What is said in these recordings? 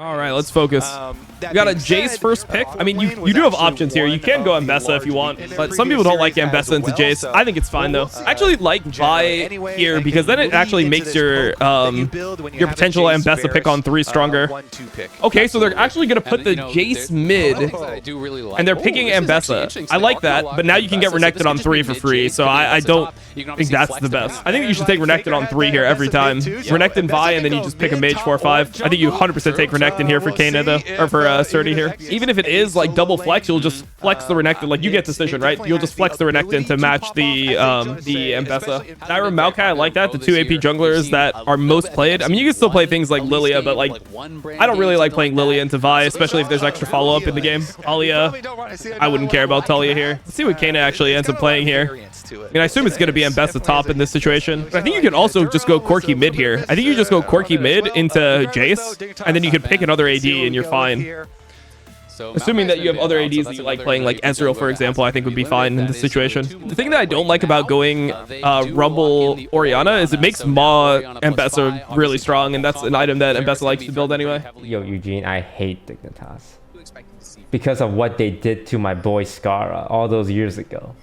All right, let's focus. We got a Jace first pick. I mean, you do have options here. You can go Ambessa if you want, but some people don't like Ambessa into Jace. I think it's fine though. I actually like Vi here because then it actually makes your potential Ambessa pick on 3 stronger. Okay, so they're actually gonna put the Jace mid, and they're picking Ambessa. I like that, but now you can get Renekton on 3 for free. So I don't think that's the best. I think you should take Renekton on 3 here every time. Renekton Vi, and then you just pick a mage 4/5. I think you 100% take Renekton here for Kana though, or for Surdy here. Even if it is like double flex, you'll just flex the Renekton. Like you get decision, right? You'll just flex the Renekton to match the Ambessa. Naira Maokai, I like that. The 2 AP junglers that are most played. I mean, you can still play things like Lilia, but like I don't really like playing Lilia into Vi, especially if there's extra follow-up in the game. Talia, I wouldn't care about Talia here. Let's see what Kana actually ends up playing here. I mean, I assume it's going to be Ambessa top in this situation. But I think you can also just go Corki mid here. I think you just go Corki mid into Jace, and then you can pick another AD and you're fine. Assuming that you have other ADs that you like playing, like Ezreal, for example, I think would be fine in this situation. The thing that I don't like about going Rumble Orianna is it makes Ma Ambessa really strong, and that's an item that Ambessa likes to build anyway. Yo, Eugene, I hate Dignitas because of what they did to my boy Scara all those years ago.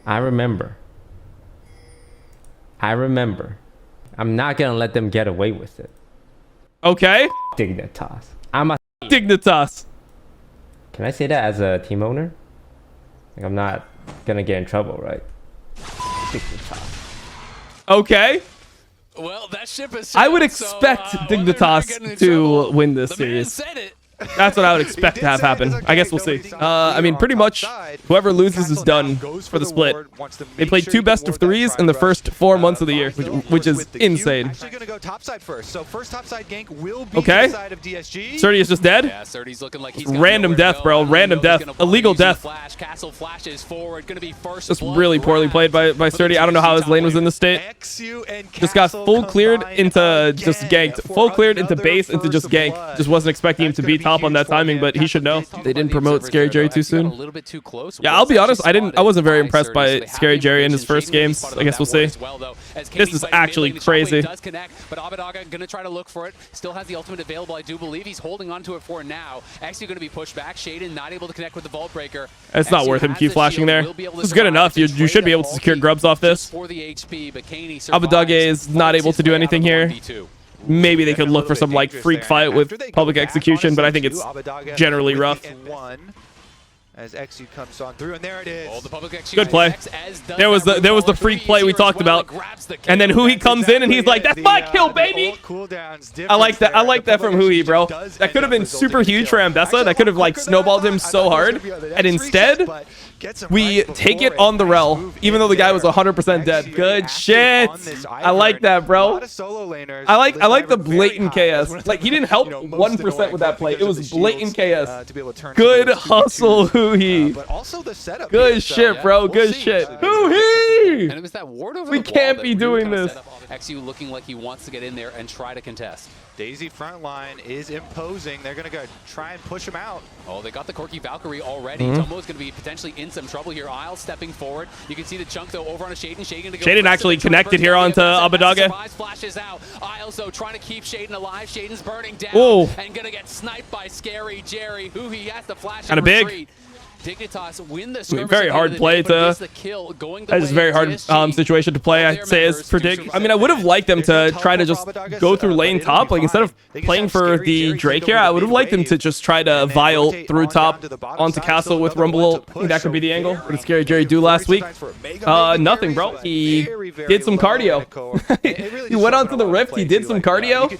I remember. I'm not gonna let them get away with it. Okay. Dignitas. I'm a Dignitas. Can I say that as a team owner? Like, I'm not gonna get in trouble, right? Dignitas. Okay. Well, that ship is I would expect Dignitas to win this series. That's what I would expect to have happen. I guess we'll see. I mean, pretty much whoever loses is done for the split. They played 2 best of 3s in the first 4 months of the year, which is insane. Okay. Surdy is just dead. Random death, bro. Random death. Illegal death. Just really poorly played by Surdy. I don't know how his lane was in this state. Just got full cleared into just ganked. Full cleared into base into just gank. Just wasn't expecting him to be top on that timing, but he should know. They didn't promote Scary Jerry too soon. Yeah, I'll be honest, I wasn't very impressed by Scary Jerry in his first games. I guess we'll see. This is actually crazy. But Abadaga gonna try to look for it. Still has the ultimate available. I do believe he's holding on to it for now. Actually gonna be pushed back. Shaden not able to connect with the Vault Breaker. It's not worth him Q flashing there. This is good enough. You should be able to secure grubs off this. Abadaga is not able to do anything here. Maybe they could look for some like freak fight with public execution, but I think it's generally rough. As XU comes on through, and there it is. Good play. There was the freak play we talked about, and then Hui comes in and he's like, "That's my kill, baby." I like that. I like that from Hui, bro. That could have been super huge for Ambessa. That could have like snowballed him so hard, and instead we take it on the rel, even though the guy was 100% dead. Good shit. I like that, bro. I like the blatant KS. Like he didn't help 1% with that play. It was blatant KS. Good hustle, Hui. Good shit, bro. Good shit. Hui! And it was that ward over we can't be doing this. XU looking like he wants to get in there and try to contest. Daisy front line is imposing. They're going to go try and push him out. Oh, they got the Corki Valkyrie already. Tomo's going to be potentially in some trouble here. Isle stepping forward. You can see the chunk, though, over on a Shaden. Shaden actually connected here onto Abadaga. Flashes out. Isles, though, trying to keep Shaden alive. Shaden's burning down. Whoa. And going to get sniped by Scary Jerry, who he has to flash and retreat. Big. Dignitas win the skirmish. Very hard play to. That's a very hard situation to play. I'd say is predict. I mean, I would have liked them to try to just go through lane top. Like instead of playing for the Drake here, I would have liked them to just try to vial through top onto castle with Rumble. I think that could be the angle. What did Scary Jerry do last week? Nothing, bro. He did some cardio. He went onto the rift. He did some cardio,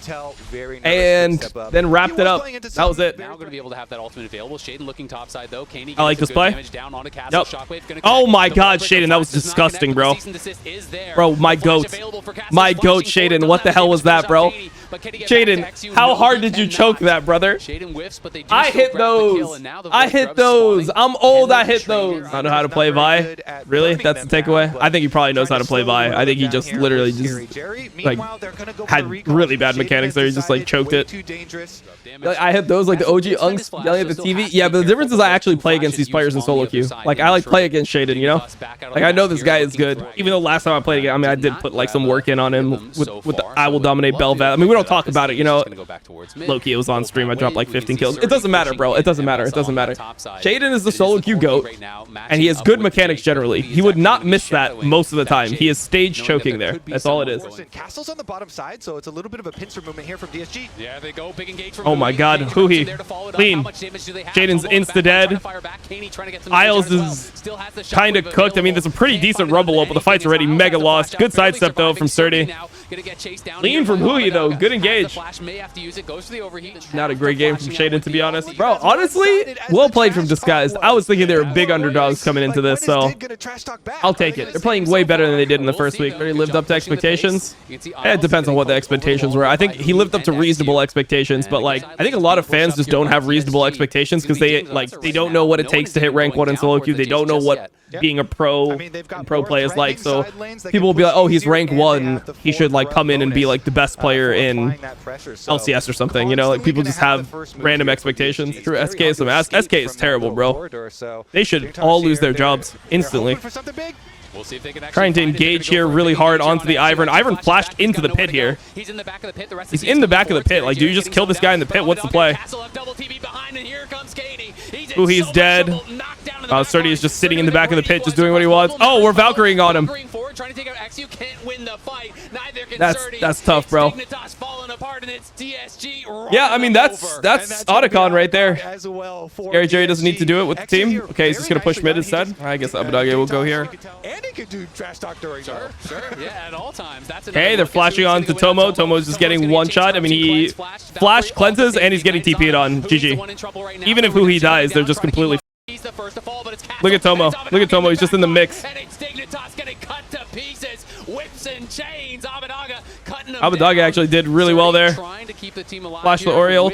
and then wrapped it up. That was it. Now going to be able to have that ultimate available. Shaden looking topside though. I like this play. Yep. Oh my god, Shaden, that was disgusting, bro. Bro, my goat. My goat, Shaden. What the hell was that, bro? Shaden, how hard did you choke that, brother? I hit those. I hit those. I'm old, I hit those. I know how to play Vi. Really? That's the takeaway? I think he probably knows how to play Vi. I think he just literally just like had really bad mechanics there. He just like choked it. I hit those like the OG unks yelling at the TV. Yeah, but the difference is I actually play against these players in solo queue. Like I like play against Shaden, you know? Like I know this guy is good. Even though last time I played again, I mean I did put like some work in on him with the IWillDominate Belvat. I mean we don't I'll talk about it. You know, Loki, it was on stream. I dropped like 15 kills. It doesn't matter, bro. It doesn't matter. It doesn't matter. Shaden is the solo queue GOAT, and he has good mechanics generally. He would not miss that most of the time. He is stage choking there. That's all it is. Castle's on the bottom side, so it's a little bit of a pincer movement here from DSG. Yeah, they go big engage from Oh my god, Huhi. Clean. Shaden's insta-dead. Isles is kind of cooked. I mean, there's a pretty decent rumble up, but the fight's already mega lost. Good sidestep, though, from Sturdy. Lean from Huhi, though. Good engage. Not a great game from Shaden, to be honest. Bro, honestly, well played from Disguised. I was thinking they were big underdogs coming into this, so I'll take it. They're playing way better than they did in the first week. They lived up to expectations. It depends on what the expectations were. I think he lived up to reasonable expectations, but like I think a lot of fans just don't have reasonable expectations because they don't know what it takes to hit rank 1 in solo queue. They don't know what being a pro play is like. So people will be like, oh, he's rank 1. He should like come in and be like the best player in LCS or something. You know, like people just have random expectations. True, SK is terrible, bro. They should all lose their jobs instantly. Trying to engage here really hard onto the Ivern. Ivern flashed into the pit here. He's in the back of the pit. Like, do you just kill this guy in the pit? What's the play? Ooh, he's dead. Sturdy is just sitting in the back of the pit, just doing what he wants. Oh, we're Valkyrying on him. That's tough, bro. Yeah, I mean, that's Otacon right there. Gary Jerry doesn't need to do it with the team. Okay, he's just going to push mid instead. I guess IWD will go here. And he could do trash talk during Sure. Yeah, at all times. Okay, they're flashing on to Tomo. Tomo's just getting one shot. I mean, he flash cleanses and he's getting TP'd on. GG. Even if Huhi dies, they're just completely. Look at Tomo. Look at Tomo. He's just in the mix. IWD actually did really well there. Flash the Oriole.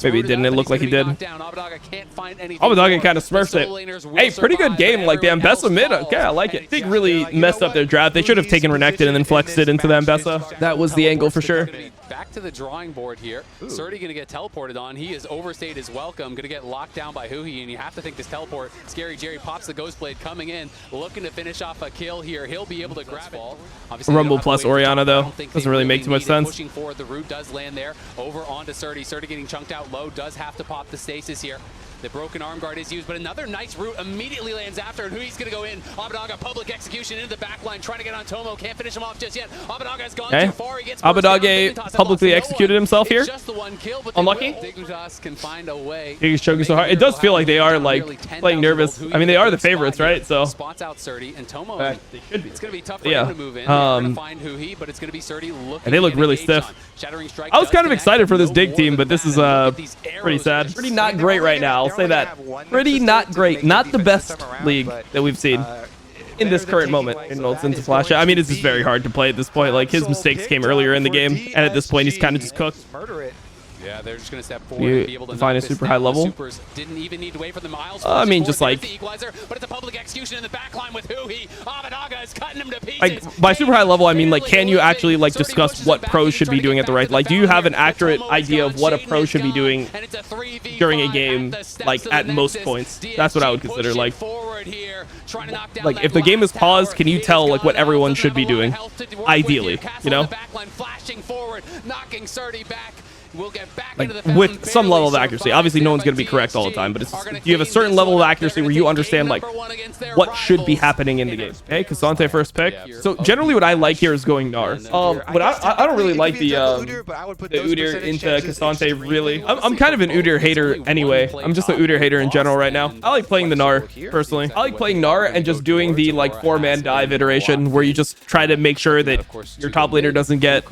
Maybe he didn't. It looked like he did. IWD kind of smurfs it. Hey, pretty good game. Like the Ambessa mid. Okay, I like it. They really messed up their draft. They should have taken Renekton and then flexed it into the Ambessa. That was the angle for sure. Back to the drawing board here. Surdy going to get teleported on. He has overstayed his welcome. Going to get locked down by Huhi, and you have to think this teleport. Scary Jerry pops the Ghost Blade coming in, looking to finish off a kill here. He'll be able to grab it. Obviously, Rumble plus Orianna, though. Doesn't really make too much sense. Pushing forward, the root does land there. Over onto Surdy. Surdy getting chunked out low. Does have to pop the stasis here. The broken arm guard is used, but another nice root immediately lands after, and Hui's going to go in. IWD public execution into the back line, trying to get on Tomo. Can't finish him off just yet. IWD has gone too far. He gets IWD publicly executed himself here. Just the one kill, but unlucky. Dignitas can find a way. He's choking so hard. It does feel like they are like playing nervous. I mean, they are the favorites, right? So spots out Surdy and Tomo. They should be. It's going to be tough for him to move in. They're going to find Huhi, but it's going to be Surdy looking. And they look really stiff. I was kind of excited for this dig team, but this is pretty sad. Pretty not great right now. I'll say that. Pretty not great. Not the best league that we've seen in this current moment in Ults into Flash. I mean, it's just very hard to play at this point. Like, his mistakes came earlier in the game, and at this point, he's kind of just cooked. Yeah, they're just going to step forward and be able to find a super high level. Supers didn't even need to wait for the miles. I mean, just like equalizer, but it's a public execution in the back line with Huhi. IWD is cutting him to pieces. Like, by super high level, I mean, like, can you actually like discuss what pros should be doing at the right? Like, do you have an accurate idea of what a pro should be doing during a game? Like, at most points, that's what I would consider. Like, if the game is paused, can you tell like what everyone should be doing? Ideally, you know. Like, with some level of accuracy. Obviously, no one's going to be correct all the time, but it's just, you have a certain level of accuracy where you understand like what should be happening in the game. Okay, Cassante first pick. So generally, what I like here is going Gnar. But I don't really like the Udyr into Cassante. Really, I'm kind of an Udyr hater anyway. I'm just an Udyr hater in general right now. I like playing the Gnar personally. I like playing Gnar and just doing the like 4-man dive iteration where you just try to make sure that your top laner doesn't get.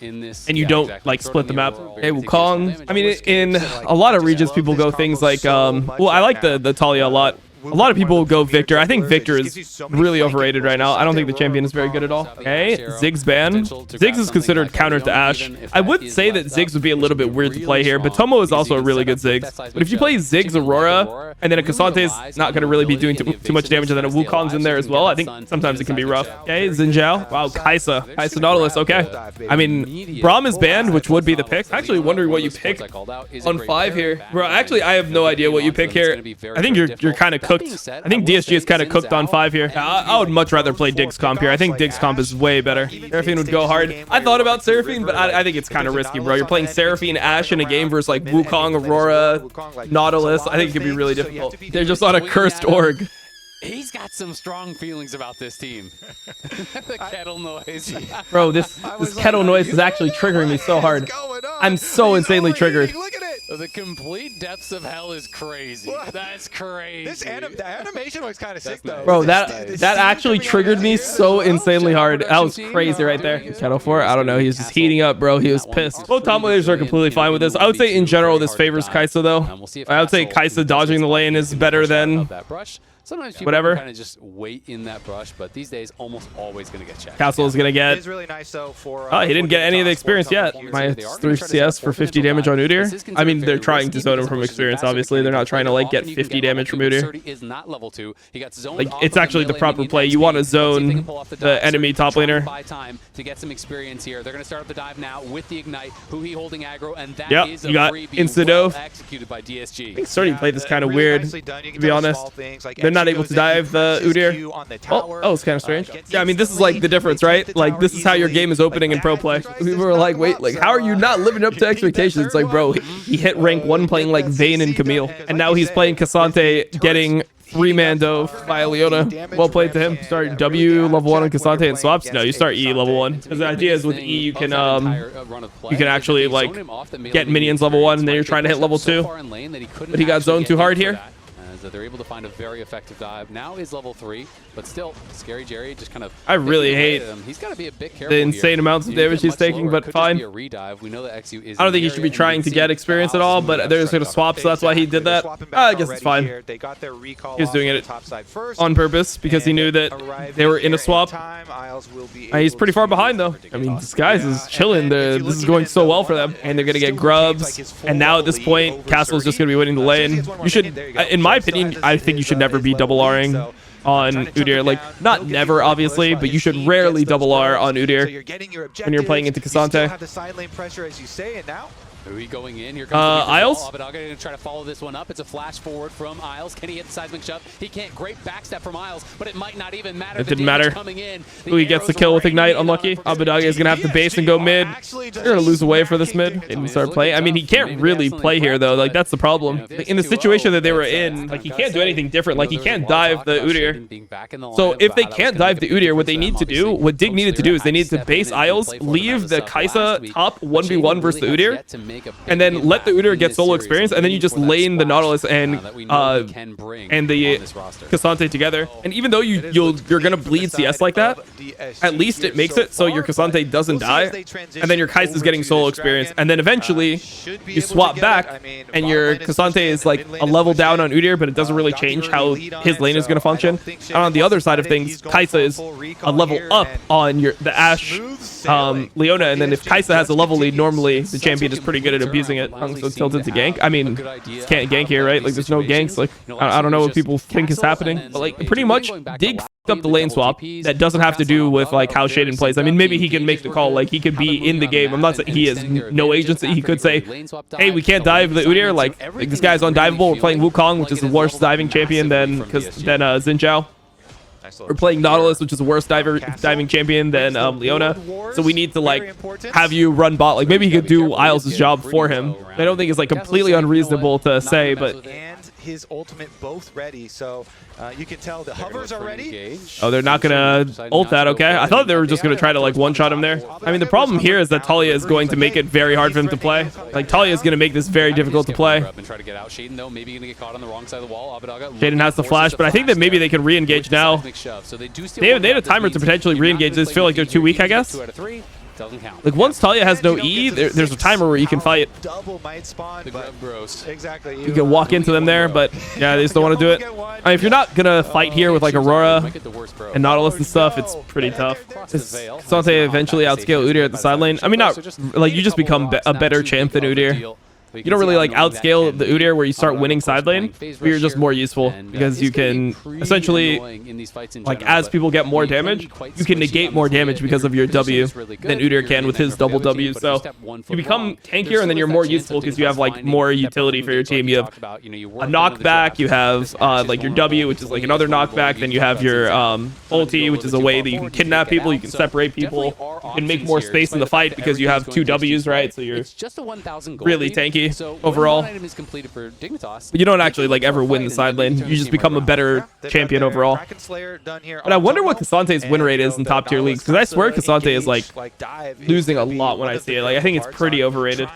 And you don't like split the map. Hey, Wukong. I mean, in a lot of regions, people go things like, well, I like the Talia a lot. A lot of people will go Victor. I think Victor is really overrated right now. I don't think the champion is very good at all. Okay, Ziggs ban. Ziggs is considered counter to Ashe. I would say that Ziggs would be a little bit weird to play here, but Tomo is also a really good Ziggs. But if you play Ziggs Aurora, and then a Cassante is not going to really be doing too much damage, and then a Wukong's in there as well, I think sometimes it can be rough. Okay, Xin Zhao. Wow, Kaisa Nautilus. Okay. I mean, Braum is banned, which would be the pick. Actually wondering what you pick on 5 here. Bro, actually, I have no idea what you pick here. I think you're kind of cooked. I think DSG is kind of cooked on 5 here. I would much rather play Diggs comp here. I think Diggs comp is way better. Seraphine would go hard. I thought about Seraphine, but I think it's kind of risky, bro. You're playing Seraphine Ashe in a game versus like Wukong, Aurora, Nautilus. I think it could be really difficult. They're just on a cursed org. He's got some strong feelings about this team. The kettle noise. Bro, this kettle noise is actually triggering me so hard. I'm so insanely triggered. Look at it. The complete depths of hell is crazy. That's crazy. The animation looks kind of sick, though. Bro, that actually triggered me so insanely hard. That was crazy right there. Kettle 4, I don't know. He's just heating up, bro. He was pissed. Both top laners are completely fine with this. I would say in general, this favors Kai'Sa, though. I would say Kai'Sa dodging the lane is better than Sometimes people whatever. kind of just wait in that brush, but these days almost always going to get checked. Castle is going to get... Really nice, though, for, oh, he didn't get any of the experience yet. Minus 3 CS for 50 damage on Udyr. I mean, they're trying to zone him from experience, obviously. They're not trying to, like, get 50 damage from Udyr. Like, it's actually the proper play. You want to zone the enemy top laner. To get some experience here. They're going to start up the dive now with the Ignite. Who he holding aggro, and that is you got insta-dove. executed by DSG. I think starting to play this kind of weird, to be honest. They're not able to dive the Udyr. Oh, it's kind of strange. Yeah, I mean, this is like the difference, right? Like, this is how your game is opening in pro play. People are like, wait, like, how are you not living up to expectations? It's like, bro, he hit rank 1 playing like Vayne and Camille, and now he's playing K'Sante getting 3-man dove by Leona. Well played to him. Start W level 1 on K'Sante and swaps. No, you start E level 1. Because the idea is with E, you can actually like get minions level 1, and then you're trying to hit level 2. But he got zoned too hard here. They're able to find a very effective dive. Now is level 3, but still, Scary Jerry just kind of... I really hate he's got to be a bit careful the insane amounts of damage he's taking, but fine. We know that XU is I don't think he should be trying to get experience at all, but they're just going to swap, so that's why he did that. I guess it's fine. He was doing it on purpose because he knew that they were in a swap. He's pretty far behind, though. I mean, Disguise is chilling. This is going so well for them, and they're going to get grubs. And now at this point, Castle's just going to be winning the lane. You should, in my opinion, I think you should never be double R'ing on Udyr. Like, not never, obviously, but you should rarely double R on Udyr when you're playing into K'Sante. Who are we going in? Here comes Isles. Abadaga going to try to follow this one up. It's a flash forward from Isles. Can he hit the seismic shove? He can't. Great backstep from Isles, but it might not even matter. It didn't matter. Who he gets the kill with Ignite, unlucky. Abadaga is going to have to base and go mid. They're going to lose away for this mid and start playing. I mean, he can't really play here, though. Like, that's the problem. In the situation that they were in, like, he can't do anything different. Like, he can't dive the Udyr. So if they can't dive the Udyr, what they need to do, what Dig needed to do is they need to base Isles, leave the Kai'Sa top 1v1 versus the Udyr, and then let the Udyr get solo experience, and then you just lane the Nautilus and the K'Sante together. And even though you're gonna bleed CS like that, at least it makes it so your K'Sante doesn't die, and then your Kai'Sa is getting solo experience, and then eventually you swap back, and your K'Sante is like a level down on Udyr, but it doesn't really change how his lane is gonna function. And on the other side of things, Kai'Sa is a level up on the Ashe Leona, and then if Kai'Sa has a level lead, normally the champion is pretty good at abusing it. So it's tilted to gank. I mean, can't gank here, right? Like, there's no ganks. Like, I don't know what people think is happening, but like, pretty much Dig f***ed up the lane swap. That doesn't have to do with like how Shaden plays. I mean, maybe he can make the call. Like, he could be in the game. I'm not saying he has no agency. He could say, hey, we can't dive the Udyr. Like this guy's undiveable. We're playing Wukong, which is the worst diving champion than Xin Zhao. We're playing Nautilus, which is the worst diving champion than Leona. So we need to like have you run bot. Like, maybe he could do Isles' job for him. I don't think it's like completely unreasonable to say, but his ultimate both ready, so you can tell the hovers are ready. Oh, they're not gonna ult that. Okay, I thought they were just gonna try to like one-shot him there. I mean, the problem here is that Talia is going to make it very hard for him to play. Like, Talia is gonna make this very difficult to play. Shaden has the flash, but I think that maybe they can re-engage now. They had a timer to potentially re-engage this. Feel like they're too weak, I guess. Like, once Talia has no E, there's a timer where you can fight. You can walk into them there, but yeah, they just don't want to do it. I mean, if you're not gonna fight here with like Aurora and Nautilus and stuff, it's pretty tough. K'Sante eventually outscale Udyr at the side lane. I mean, not like, you just become a better champ than Udyr. You don't really like outscale the Udyr where you start winning side lane, but you're just more useful because you can essentially, like, as people get more damage, you can negate more damage because of your W than Udyr can with his double W. So you become tankier and then you're more useful because you have like more utility for your team. You have a knockback, you have like your W, which is like another knockback, then you have your ulti, which is a way that you can kidnap people, you can separate people, you can make more space in the fight because you have 2 Ws, right? So you're really tanky overall. But you don't actually like ever win the side lane. You just become a better champion overall. But I wonder what K'Sante's win rate is in top tier leagues, because I swear Kha'zix is like losing a lot when I see it. Like, I think it's pretty overrated.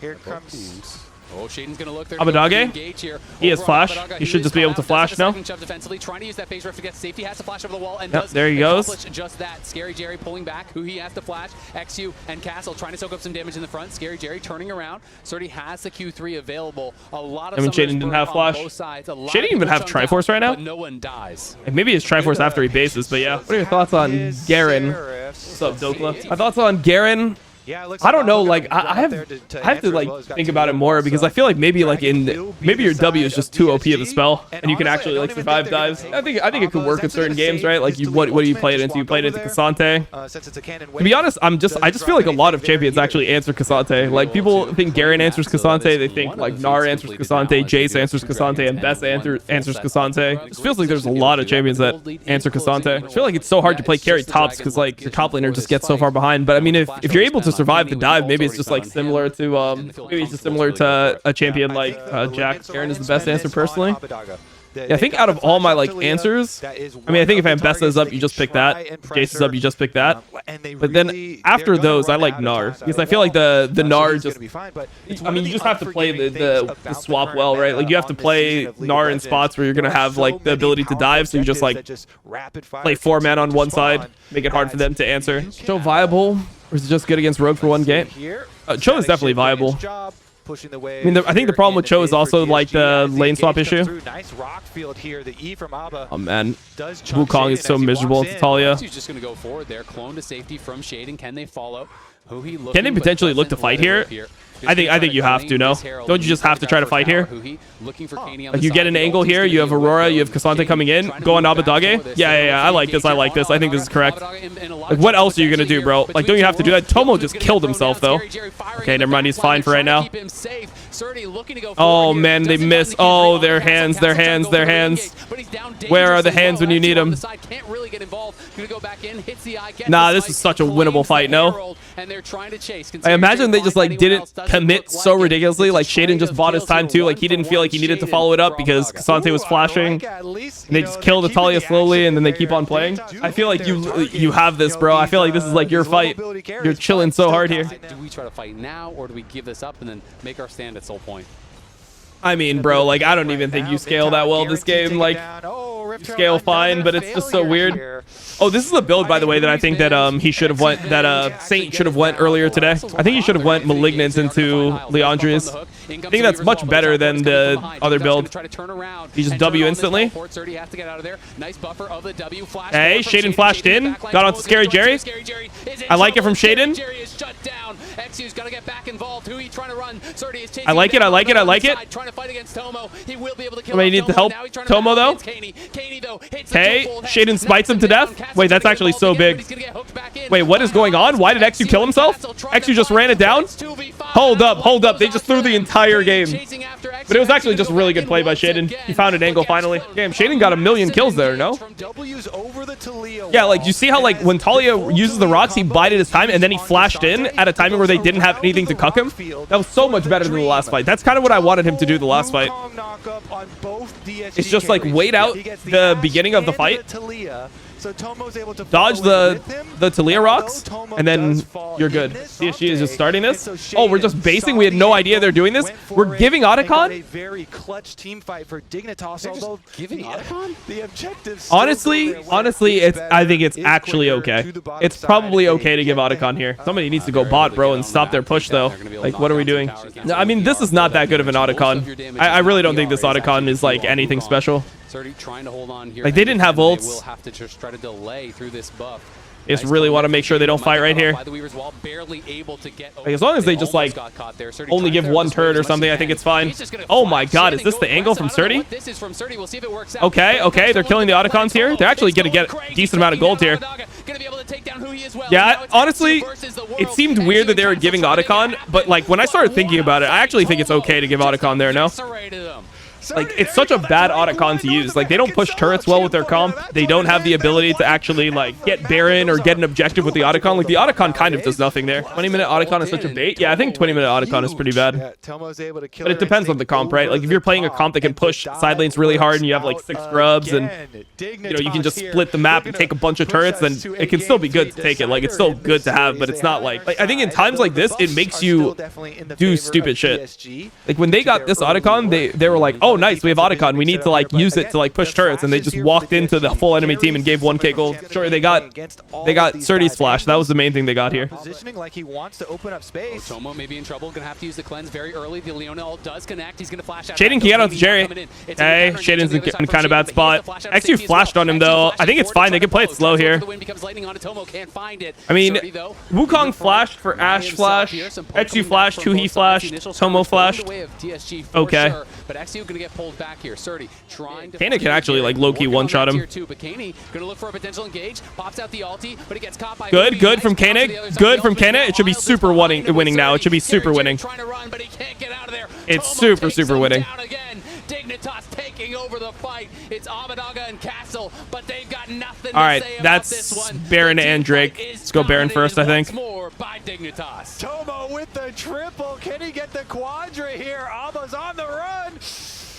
Here comes. Oh, Shaden's gonna look there. IWD, he has flash. He should just be able to flash now. Trying to use that phase rift to get safety, has to flash over the wall, and there he goes. Just that. Scary Jerry pulling back, who he has to flash. XU and Castle trying to soak up some damage in the front. Scary Jerry turning around. Surdy has the Q3 available. A lot of Shaden didn't have flash. Shaden even have Triforce right now. But no one dies. And maybe it's Triforce after he bases, but yeah. What are your thoughts on Garen? What's up, Dokla? My thoughts on Garen? I don't know, like I have to like think about it more, because I feel like maybe like maybe your W is just too OP of a spell and you can actually like survive dives. I think it could work in certain games, right? Like what do you play it into? You play it into K'Sante. To be honest, I just feel like a lot of champions actually answer K'Sante. Like people think Garen answers K'Sante, they think like Gnar answers K'Sante, Jace answers K'Sante, and Bess answers K'Sante. It feels like there's a lot of champions that answer K'Sante. I feel like it's so hard to play carry tops because like your top laner just gets so far behind. But I mean, if you're able to survive the dive, maybe it's just like similar to a champion like Jack. Garen is the best answer personally. Yeah, I think out of all my like answers, I mean, I think if Ambessa is up, you just pick that. Jace is up, you just pick that. But then after those, I like Gnar, because I feel like the Gnar just, I mean, you just have to play the swap well, right? Like you have to play Gnar in spots where you're gonna have like the ability to dive, so you just like play 4 man on one side, make it hard for them to answer. Cho viable, or is it just good against Rogue for one game? Cho is definitely viable. I mean, I think the problem with Cho is also like the lane swap issue. Oh man, Wukong is so miserable in Talia. He's just going to go forward there, clone to safety from Shaden. Can they follow? Can they potentially look to fight here? I think you have to, no? Don't you just have to try to fight here? Like you get an angle here, you have Aurora, you have K'Sante coming in, go on Abadage. Yeah, I like this, I think this is correct. Like what else are you gonna do, bro? Like don't you have to do that? Tomo just killed himself though. Okay, never mind, he's fine for right now. Oh man, they miss. Oh, their hands. Where are the hands when you need them? Nah, this is such a winnable fight, no? I imagine they just like didn't commit so ridiculously. Like Shaden just bought his time too. Like he didn't feel like he needed to follow it up because K'Sante was flashing. And they just killed Natalia slowly and then they keep on playing. I feel like you have this, bro. I feel like this is like your fight. You're chilling so hard here. Do we try to fight now or do we give this up and then make our stand at Soul Point? I mean, bro, like I don't even think you scale that well this game. Like you scale fine, but it's just so weird. Oh, this is a build, by the way, that I think that he should have went, that Saint should have went earlier today. I think he should have went Malignant into Leandri's. I think that's much better than the other build. He just W instantly. Hey, Shaden flashed in, got onto Scary Jerry. I like it from Shaden. I like it. Somebody needs to help Tomo though. Okay, Shaden smites him to death. Wait, that's actually so big. Wait, what is going on? Why did XU kill himself? XU just ran it down? Hold up. They just threw the entire game. But it was actually just a really good play by Shaden. He found an angle finally. Damn, Shaden got 1,000,000 kills there, no? Yeah, like you see how like when Talia uses the rocks, he bided his time and then he flashed in at a timing where they didn't have anything to cuck him. That was so much better than the last fight. That's kind of what I wanted him to do the last fight. It's just like wait out the beginning of the fight, dodge the Talia rocks, and then you're good. DSG is just starting this. Oh, we're just basing. We had no idea they're doing this. We're giving Otacon. Honestly, I think it's actually okay. It's probably okay to give Otacon here. Somebody needs to go bot, bro, and stop their push, though. Like, what are we doing? No, I mean, this is not that good of an Otacon. I really don't think this Otacon is, like, anything special. Trying to hold on here. Like, they didn't have ults. We'll have to just try to delay through this buff. They just really want to make sure they don't fight right here. Like, as long as they just like only give one turret or something, I think it's fine. Oh my god, is this the angle from Surdy? Okay, okay, they're killing the Otacons here. They're actually going to get a decent amount of gold here. Yeah, honestly, it seemed weird that they were giving Otacon, but like when I started thinking about it, I actually think it's okay to give Otacon there, no? Like, it's such a bad Otacon to use. Like, they don't push turrets well with their comp. They don't have the ability to actually, like, get Baron or get an objective with the Otacon. Like, the Otacon kind of does nothing there. 20-minute Otacon is such a bait. Yeah, I think 20-minute Otacon is pretty bad. But it depends on the comp, right? Like, if you're playing a comp that can push side lanes really hard and you have, like, 6 grubs and, you know, you can just split the map and take a bunch of turrets, then it can still be good to take it. Like, it's still good to have, but it's not like I think in times like this, it makes you do stupid shit. Like, when they got this Otacon, they were like, oh, nice, we have Otacon, we need to like use it to like push turrets, and they just walked into the full enemy team and gave 1k gold. Sure, they got Surdy's flash. That was the main thing they got here. Positioning like he wants to open up space. Tomo may be in trouble, gonna have to use the cleanse very early. The Leona does connect. He's gonna flash out. Shaden can get out to Jerry. Hey, Shaden's in kind of bad spot. XU flashed on him though. I think it's fine. They can play it slow here. I mean, Wukong flashed for Ashe flash. XU flashed, Tuhi flashed, Tomo flashed. Okay. But XU gonna get pulled back here. Surdy trying to. Kana can actually like low-key one-shot him. But Kana gonna look for a potential engage. Pops out the ulti, but he gets caught by. Good from Kana. Good from Kana. It should be super winning now. It should be super winning. Trying to run, but he can't get out of there. It's super winning. Dignitas taking over the fight. It's Abadaga and Castle, but they've got nothing to say about this one. That's Baron and Drake. Let's go Baron first, I think. More by Dignitas. Tomo with the triple. Can he get the quadra here? Abba's on the run.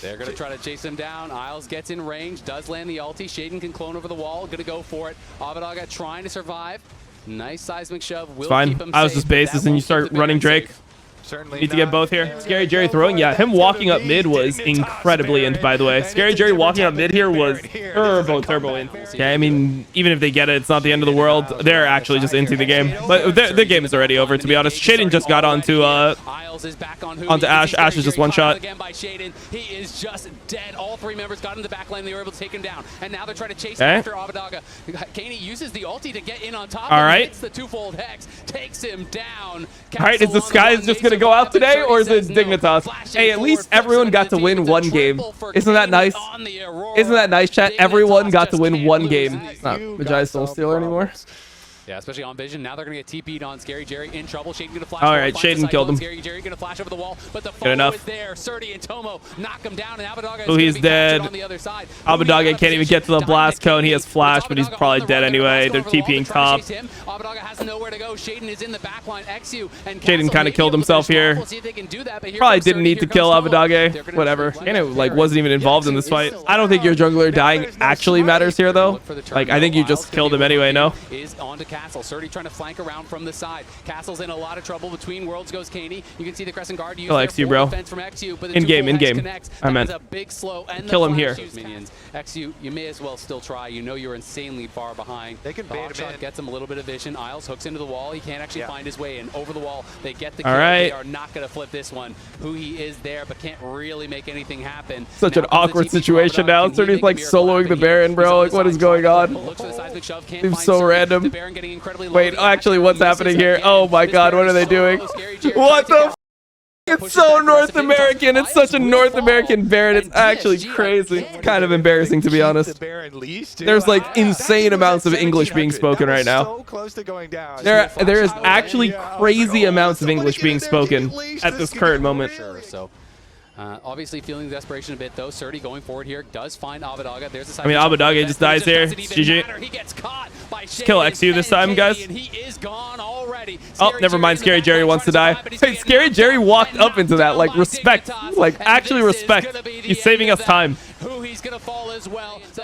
They're going to try to chase him down. Isles gets in range, does land the ulti. Shaden can clone over the wall, going to go for it. Abadaga trying to survive. Nice seismic shove. Will keep him I was safe, just bases and you start running Drake. Certainly need to get both here. Scary Jerry throwing. Yeah, him walking up mid was incredibly in, by the way. Scary Jerry walking up mid here was turbo in. Yeah, I mean, even if they get it, it's not the end of the world. They're actually just into the game. But the game is already over, to be honest. Shaden just got onto Ashe. Ashe is just one shot. Again by Shaden. He is just dead. All 3 members got in the back lane. They were able to take him down. And now they're trying to chase after Abadaga. Kaney uses the ulti to get in on top. All right. Hits the twofold hex. Takes him down. All right, is the Skies just going to go out today, or is it Dignitas? Hey, at least everyone got to win one game. Isn't that nice? Isn't that nice, chat? Everyone got to win one game. It's not Vajai Soul Stealer anymore. Yeah, especially on Vision. Now they're going to get TP'd on Scary Jerry. In trouble. Shaden going to flash. All right, Shaden killed him. Scary Jerry going to flash over the wall, but the follow is there. Surdy and Tomo knock him down, and Abadaga is he's dead. on the other side. Abadaga can't even get to the blast cone. He has flash, but he's probably dead anyway. They're TPing top. Abadaga has nowhere to go. Shaden is in the back line. XU and Shaden kind of killed himself here. Probably didn't need to kill Abadaga. Whatever. Kana like wasn't even involved in this fight. I don't think your jungler dying actually matters here though. Like I think you just killed him anyway. No. Is on to Castle. Surdy trying to flank around from the side. Castle's in a lot of trouble. Between worlds goes Kaney. You can see the Crescent Guard use XU, bro. From XU, but in game. I meant a big slow and kill him here. Minions. XU, you may as well still try. You know you're insanely far behind. They can bait him in. Gets him a little bit of vision. Isles hooks into the wall. He can't actually find his way in. Over the wall. They get the kill. All right. They are not going to flip this one. Who he is there, but can't really make anything happen. Such an awkward situation now. Surdy's like soloing the Baron, bro. Like what is going on? Seems so random. Wait, actually, what's happening here? Oh my god, what are they doing? What the f? It's so North American. It's such a North American Baron. It's actually crazy. It's kind of embarrassing, to be honest. There's like insane amounts of English being spoken right now. There is actually crazy amounts of English being spoken at this current moment. Obviously feeling the desperation a bit though. Surdy going forward here does find Abadaga. There's a Abadaga just dies here. GG. He gets caught by just kill XU this time, guys. He is gone already. Oh, never mind. Scary Jerry wants to die. Hey, Scary Jerry walked up into that. Like, respect. Like, actually respect. He's saving us time.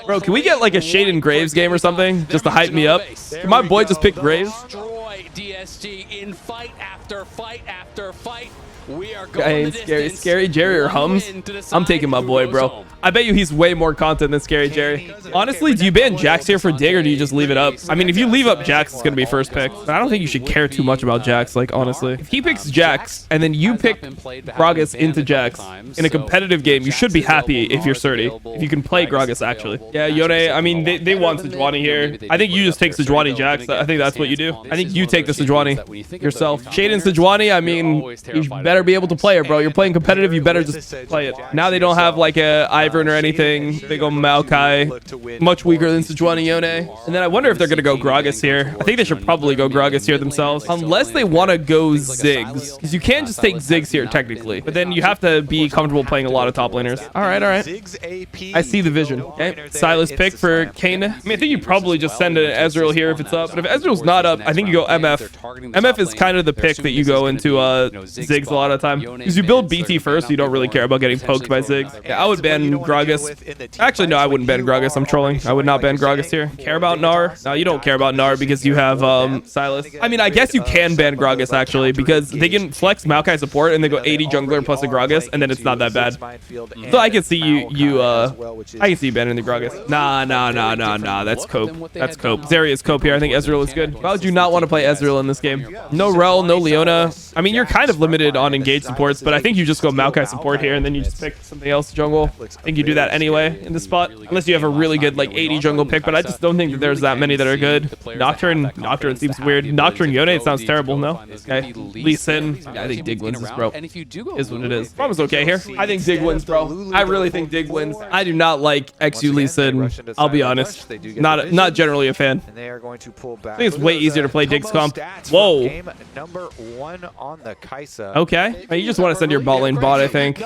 Bro, can we get like a Shaden Graves game or something just to hype me up? Can my boy just pick Graves? Destroy DSG in fight after fight after fight. We are going Scary Jerry or Hums? I'm taking my boy, bro. I bet you he's way more content than Scary Jerry. Honestly, do you ban Jax here for Dig, or do you just leave it up? I mean, if you leave up Jax, it's going to be first pick. But I don't think you should care too much about Jax, like, honestly. If he picks Jax, and then you pick Gragas into Jax in a competitive game, you should be happy if you're Surdy. If you can play Gragas, actually. Yeah, Yone, I mean, they want Sejuani here. I think you just take Sejuani Jax. I think that's what you do. I think you take the Sejuani yourself. Shaden Sejuani, I mean, you better be able to play it, bro. You're playing competitive, you better just play it. Now they don't have like a Ivern or anything. They go Maokai, much weaker than Sejuani Yone. And then I wonder if they're gonna go Gragas here. I think they should probably go Gragas here themselves, unless they want to go Ziggs, because you can just take Ziggs here technically, but then you have to be comfortable playing a lot of top laners. All right. I see the vision. Okay, Silas pick for Kane. I mean, I think you probably just send an Ezreal here if it's up, but if Ezreal's not up, I think you go MF. MF is kind of the pick that you go into Ziggs a lot of the time, because you build BT first, so you don't really care about getting poked by Ziggs. Yeah, I would ban Gragas. Actually, no, I wouldn't ban Gragas. I'm trolling. I would not ban Gragas here. Care about Gnar? No, you don't care about Gnar because you have Silas. I mean, I guess you can ban Gragas actually, because they can flex Maokai support and they go 80 jungler plus a Gragas, and then it's not that bad. So I can see I can see you banning the Gragas. Nah. That's cope. That's cope. Zarya's cope here. I think Ezreal is good. Why would you not want to play Ezreal in this game? No Rel, no Leona. I mean, you're kind of limited on engaged supports, but I think you just go Maokai support here and then you just pick something else jungle. I think you do that anyway in this spot, unless you have a really good like 80 jungle pick, but I just don't think that there's that many that are good. Nocturne seems weird. Nocturne Yone, it sounds terrible. No? Okay. Lee Sin. I think Dig wins this, bro. Is what it is. Problem's okay here. I think Dig wins, bro. I really think Dig wins. I do not like XU Lee Sin. I'll be honest. Not generally a fan. I think it's way easier to play Dig's comp. Whoa. Okay. You just want to send your bot lane bot, I think.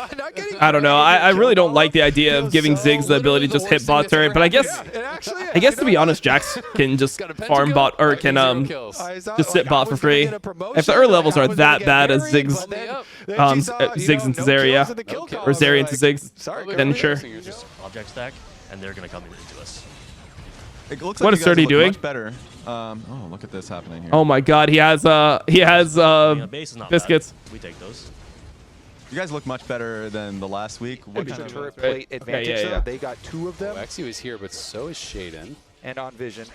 I don't know. I really don't like the idea of giving Ziggs the ability to just hit bot turret, but I guess to be honest, Jax can just farm bot, or can just sit bot for free. If the early levels are that bad as Ziggs into Zarya, or Zarya into Ziggs, then sure. Object stack, and they're gonna come into us. What is Surdy doing? Much better. Oh, look at this happening here. Oh my God, he has biscuits. We take those. You guys look much better than the last week. What kind of turret plate advantage? Yeah. They got 2 of them. XU is here, but so is Shaden. And on Vision.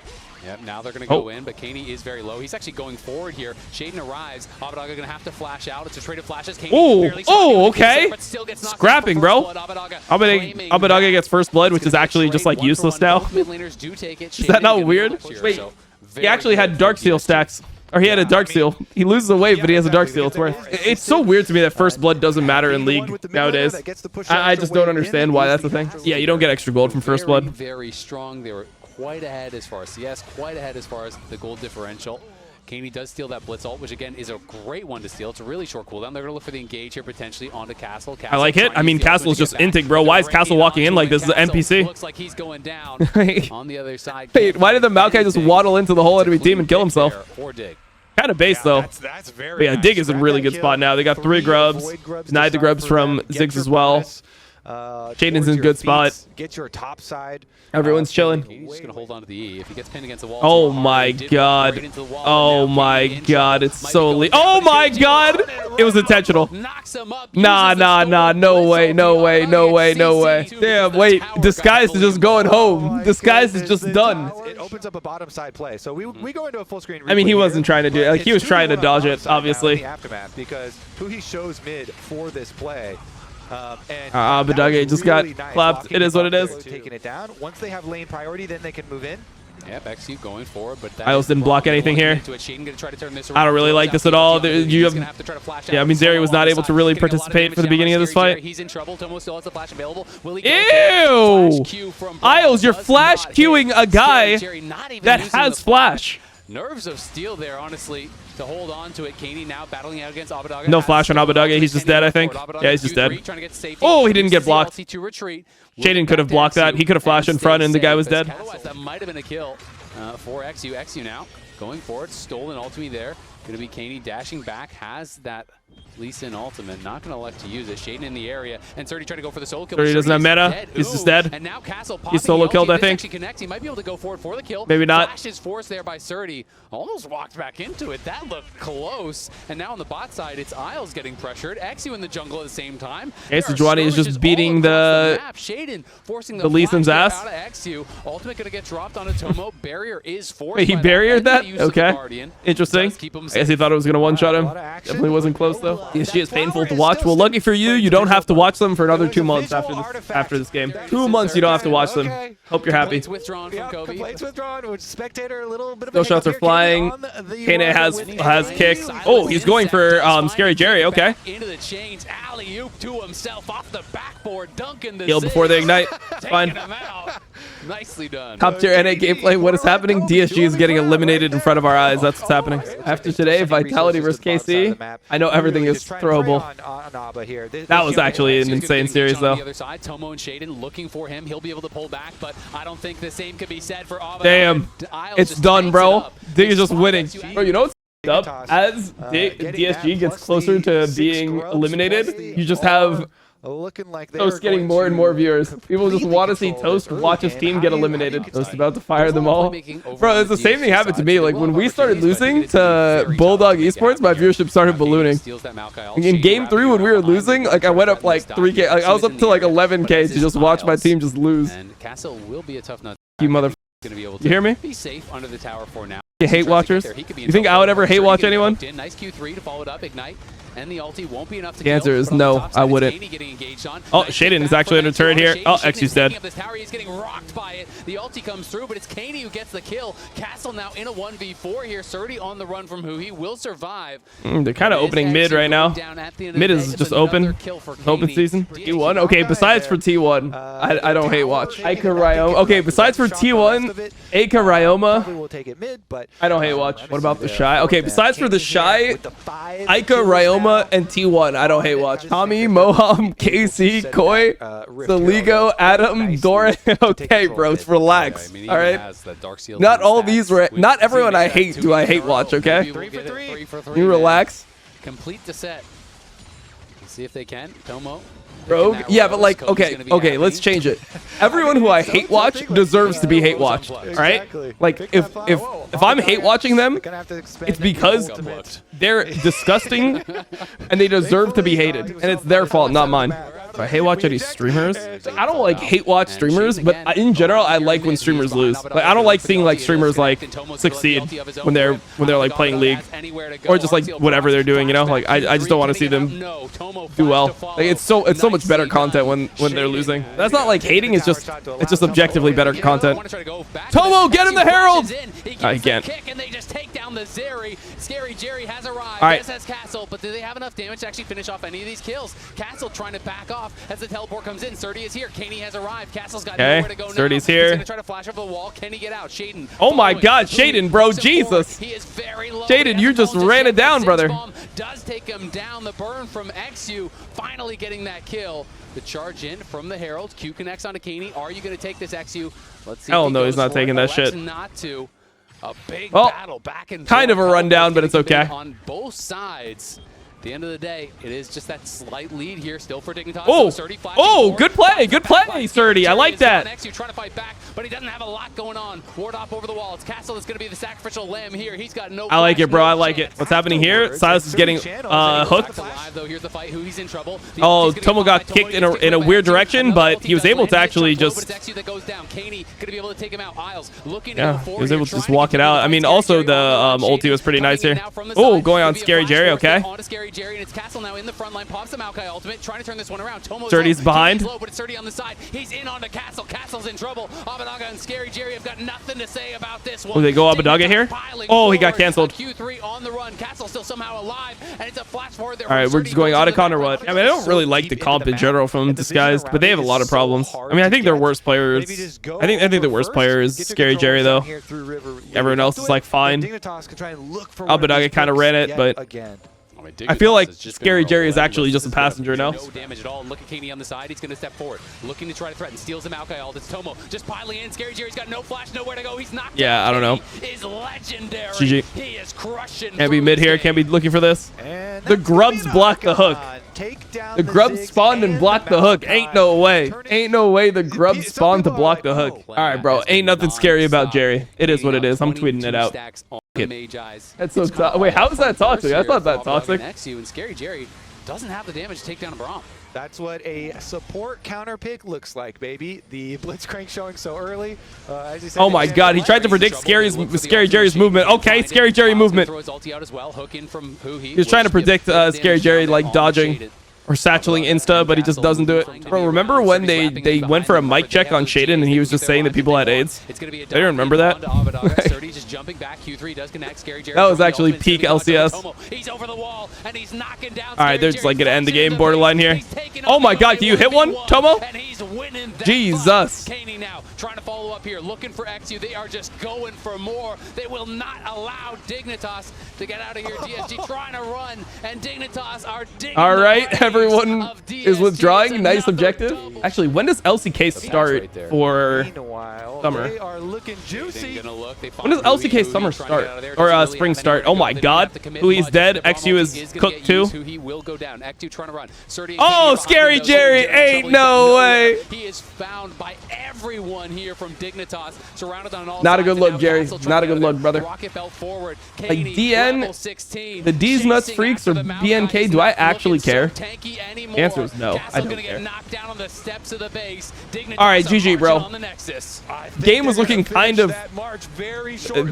Yep, now they're going to go in, but Kaney is very low. He's actually going forward here. Shaden arrives. Abadaga going to have to flash out. It's a trade of flashes. Okay. Scrapping, bro. Abadaga gets first blood, which is actually just like useless now. Is that not weird? Wait, he actually had Dark Seal stacks. Or he had a Dark Seal. He loses a wave, but he has a Dark Seal. It's worth. It's so weird to me that first blood doesn't matter in League nowadays. I just don't understand why that's the thing. Yeah, you don't get extra gold from first blood. Very strong. They were quite ahead as far as CS, quite ahead as far as the gold differential. Kaney does steal that Blitz ult, which again is a great one to steal. It's a really short cooldown. They're going to look for the engage here potentially onto Castle. I like it. I mean, Castle's just inting, bro. Why is Castle walking in like this? Is an NPC. Looks like he's going down on the other side. Wait, why did the Maokai just waddle into the whole enemy team and kill himself? Or Dig. Kind of base though. But yeah, Dig is in really good spot now. They got 3 grubs. Denied the grubs from Ziggs as well. Shaden's in a good spot. Get your top side. Everyone's chilling. He's just gonna hold on to the E. If he gets pinned against the wall. Oh my God. Oh my God. It's so oh my God. It was intentional. Nah. No way. Damn, wait. Disguise is just going home. Disguise is just done. It opens up a bottom side play. So we go into a full screen. I mean, he wasn't trying to do it. Like, he was trying to dodge it, obviously. Aftermath, because Puhi shows mid for this play. Abadaga just got clapped. It is what it is. Taking it down. Once they have lane priority, then they can move in. Yep, XU going forward, but Ios didn't block anything here. I don't really like this at all. You have, yeah, I mean, Zarya was not able to really participate for the beginning of this fight. Ew! Ios, you're flash queuing a guy that has flash. Nerves of steel there, honestly, to hold on to it. Kaney now battling out against Abadaga. No flash on Abadaga. He's just dead, I think. Yeah, he's just dead. Oh, he didn't get blocked. Shaden could have blocked that. He could have flashed in front, and the guy was dead. Otherwise, that might have been a kill for XU. XU now going forward. Stolen ultimate there. Going to be Kaney dashing back. Has that Lee Sin ultimate, not going to elect to use it. Shaden in the area, and 30 trying to go for the solo kill. 30 doesn't have meta. He's just dead. And now Castle He's solo killed, I think. He might be able to go forward for the kill. Maybe not. Flash is forced there by 30. Almost walked back into it. That looked close. And now on the bot side, it's Isles getting pressured. Exu in the jungle at the same time. Okay, so Juani is just beating the Shaden forcing the Lee Sin's ass. Out of Exu. Ultimate going to get dropped on a Tomo. Barrier is forced. Wait, he barriered that? Okay. Interesting. I guess he thought it was going to one-shot him. Definitely wasn't close, though. DSG is painful to watch. Well, lucky for you, you don't have to watch them for another 2 months after this game. 2 months you don't have to watch them. Hope you're happy. Withdrawn from Kobe. Spectator, a little bit of Those shots are flying. Kana has kicks. Oh, he's going for Scary Jerry. Okay. Into the chains, alley-oop to himself off the backboard, dunking the Heal before they ignite. Fine. him out. Nicely done. Top tier NA gameplay. What is happening? DSG is getting eliminated in front of our eyes. That's what's happening. After today, Vitality versus KC, I know everything is throwable. That was actually an insane series, though. On the other side, Tomo and Shaden looking for him. He'll be able to pull back, but I don't think the same could be said for Abba. Damn. It's done, bro. Dig is just winning. Bro, you know what's up? As DSG gets closer to being eliminated, you just have Toast getting more and more viewers. People just want to see Toast watch his team get eliminated. Toast about to fire them all. Bro, it's the same thing happened to me. Like, when we started losing to Bulldog Esports, my viewership started ballooning. In Game 3, when we were losing, like, I went up like 3K. Like, I was up to like 11K to just watch my team just lose. And Castle will be a tough nut. You motherfucker. You hear me? Be safe under the tower for now. You hate watchers? You think I would ever hate watch anyone? Nice Q3 to follow it up, ignite. And the ulti won't be enough to The answer is no, I wouldn't. Oh, Shaden is actually under turret here. Oh, Exu's dead. He's getting rocked by it. The ulti comes through, but it's Kaney who gets the kill. Castle now in a 1v4 here. 30 on the run from Huhi will survive. They're kind of opening mid right now. Mid is just open. Open season. T1. Okay, besides for T1, I don't hate watch. Aika Ryoma. Okay, besides for T1, Aika Ryoma, I don't hate watch. What about the Shy? Okay, besides for the Shy, Aika Ryoma and T1, I don't hate watch. Tommy, Moham, KC, Koi, Saligo, Adam, Doran. Okay, bro, relax. All right. Not all these. Not everyone I hate do I hate watch. Okay. You relax. Complete the set. See if they can. Tomo. Rogue? Yeah, but like, okay, let's change it. Everyone who I hate watch deserves to be hate watched, all right? Like, if I'm hate watching them, it's because they're disgusting and they deserve to be hated, and it's their fault, not mine. Do I hate watch any streamers? I don't like hate watch streamers, but in general, I like when streamers lose. Like, I don't like seeing like streamers like succeed when they're like playing League or just like whatever they're doing. You know, like I just don't want to see them do well. Like, it's so much better content when they're losing. That's not like hating. It's just objectively better content. Tomo, get in the Herald! I can't. And they just take down the Zeri. Scary Jerry has arrived. All right. Yes, has Castle, but do they have enough damage to actually finish off any of these kills? Castle trying to back off as the teleport comes in. 30 is here. Kaney has arrived. Castle's got nowhere to go now. 30's here. He's gonna try to flash over the wall. Can he get out? Shaden. Oh my God, Shaden, bro, Jesus. He is very low. Shaden, you just ran it down, brother. Does take him down. The burn from Exu finally getting that kill. The charge in from the Herald. Q connects onto Kaney. Are you going to take this Exu? Let's see. Hell no, he's not taking that shit. Not to. A big battle back and kind of a rundown, but it's okay. On both sides. At the end of the day, it is just that slight lead here still for Dignitas. Oh, good play, 30. I like that. Exu trying to fight back, but he doesn't have a lot going on. Ward off over the wall. It's Castle that's going to be the sacrificial lamb here. He's got no. I like it, bro. I like it. What's happening here? Silas is getting hooked. Alive, though. Here's the fight. He's in trouble. Oh, Tomo got kicked in a weird direction, but he was able to actually just. That goes down. Kaney going to be able to take him out. Isles looking. Yeah, he was able to just walk it out. I mean, also the ulti was pretty nice here. Oh, going on Scary Jerry. Okay. On Scary Jerry, and it's Castle now in the front line, pops the Maokai ultimate, trying to turn this one around. Tomo's 30's behind. Low, but it's 30 on the side. He's in onto Castle. Castle's in trouble. Abadaga and Scary Jerry have got nothing to say about this one. Oh, they go Abadaga here? Oh, he got canceled. Q3 on the run. Castle still somehow alive, and it's a flash forward there. All right, we're just going Otacon or what? I mean, I don't really like the comp in general from Disguised, but they have a lot of problems. I mean, I think their worst player is. I think the worst player is Scary Jerry though. Everyone else is like fine. Abadaga kind of ran it, but. I feel like Scary Jerry is actually just a passenger now. No damage at all. And look at Kaney on the side. He's going to step forward, looking to try to threaten. Steals him out. It's Tomo just piling in. Scary Jerry's got no flash, nowhere to go. He's knocked Yeah, down. I don't know. Is legendary. GG. He is crushing. Can't be mid here. Can't be looking for this. And The that's grubs gonna be blocked the knock hook. on. Take down The grubs Ziggs spawned and blocked the hook. Ain't no way. Ain't no way the grubs Some spawned to people are block like, the hook. oh. All right, bro. Ain't nothing scary about Jerry. It is what it is. I'm tweeting it out. That's so toxic. Wait, how is that toxic? That's not that toxic. And Scary Jerry doesn't have the damage to take down a Braum. That's what a support counter pick looks like, baby. The Blitzcrank showing so early. As he said, Oh my God, he tried to predict Scary Jerry's movement. Okay, Scary Jerry movement. Throws ulti out as well. Hook in from who He was trying to predict Scary Jerry like dodging or satcheling insta, but he just doesn't do it. Bro, remember when they went for a mic check on Shaden and he was just saying that people had AIDS? I didn't remember that. That was actually peak LCS. He's over the wall and he's knocking down. All right, they're just like gonna end the game borderline here. Oh my God, can you hit one, Tomo? And he's winning that Jesus. fight. Kaney now trying to follow up here, looking for XU. They are just going for more. They will not allow Dignitas to get out of here. DSG trying to run, and Dignitas are digging. All right, the graves everyone of DSG. is withdrawing. It's Nice another objective. double. Actually, when does LCK start for Meanwhile, summer? they are looking juicy. When does LCK summer start? Or spring start? Oh my God. Hui's dead. XU is cooked too. Oh, Scary Jerry. Ain't no way. He is found by everyone here from Dignitas, surrounded on all Not a sides, good and look, now Jerry. Castle Not trying a good to look, brother. rocket belt forward. Like Kaney, DN, level 16, the D's nuts chasing freaks after or the Maokai. BNK, He's do I not actually looking care? so tanky anymore. The answer is no. Castle I don't gonna care. get knocked down on the steps of the base. Dignitas All right, are GG, bro. marching on the Nexus. Game was looking kind of...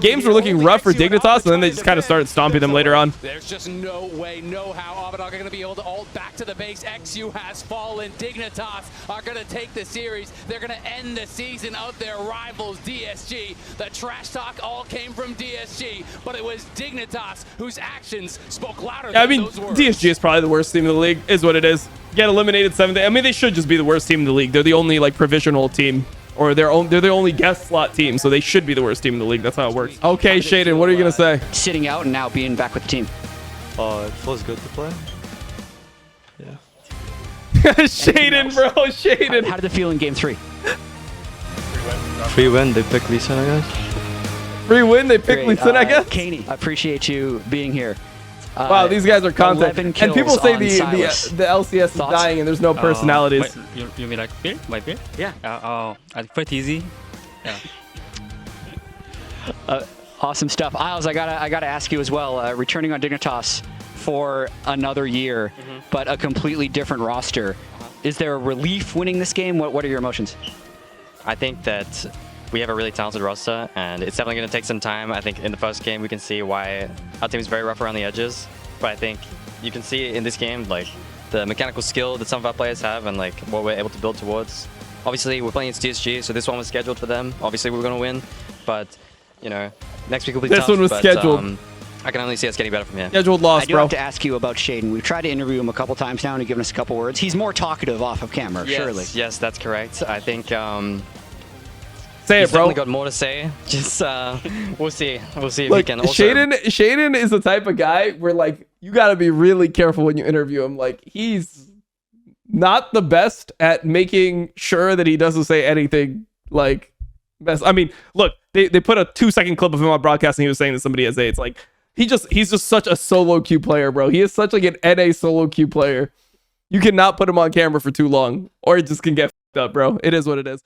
games were looking rough for Dignitas, and then they just kind of started stomping them later on. There's just no way, no how Abadag are going to be able to ult back to the base. XU has fallen. Dignitas are going to take the series. They're going to end the season of their rivals, DSG. The trash talk all came from DSG, but it was Dignitas whose actions spoke louder Yeah, I than mean, those words. DSG is probably the worst team in the league, is what it is. Get eliminated 7th. I mean, they should just be the worst team in the league. They're the only like provisional team, or they're the only guest slot team, so they should be the worst team in the league. That's how it works. Okay, Shaden, what are you gonna say? Sitting out and now being back with the team. It feels good to play. Yeah. Shaden, bro, Shaden. How did it feel in game 3? Free win, they picked Lee Sin, I guess. Free win, they picked Lee Sin, I guess. Kaney, I appreciate you being here. Wow, these guys are content. 11 And people kills say on the Silas. LCS is Thoughts? dying and there's no personalities. Wait, you mean like beer? My beer? Yeah. Quite easy. Yeah. Awesome stuff. Isles, I gotta ask you as well, returning on Dignitas for another year, but a completely different roster. Is there a relief winning this game? What are your emotions? I think that we have a really talented roster, and it's definitely going to take some time. I think in the first game we can see why our team is very rough around the edges, but I think you can see in this game like the mechanical skill that some of our players have and like what we're able to build towards. Obviously we're playing against DSG, so this one was scheduled for them. Obviously we're going to win, but you know, next week will be tough. This one was scheduled. I can only see us getting better from here. Scheduled loss, I do bro. have to ask you about Shaden. We've tried to interview him a couple times now and he's given us a couple words. He's more talkative off of camera, surely. Yes, that's correct. I think Say it, he's bro. definitely got more to say. Just we'll see. We'll see if Look, he can. Also, Shaden is the type of guy where like you got to be really careful when you interview him. Like he's not the best at making sure that he doesn't say anything like best. I mean, look, they put a 2-second clip of him on broadcast and he was saying that somebody has AIDS. Like he's just such a solo queue player, bro. He is such like an NA solo queue player. You cannot put him on camera for too long or it just can get fucked up, bro. It is what it is.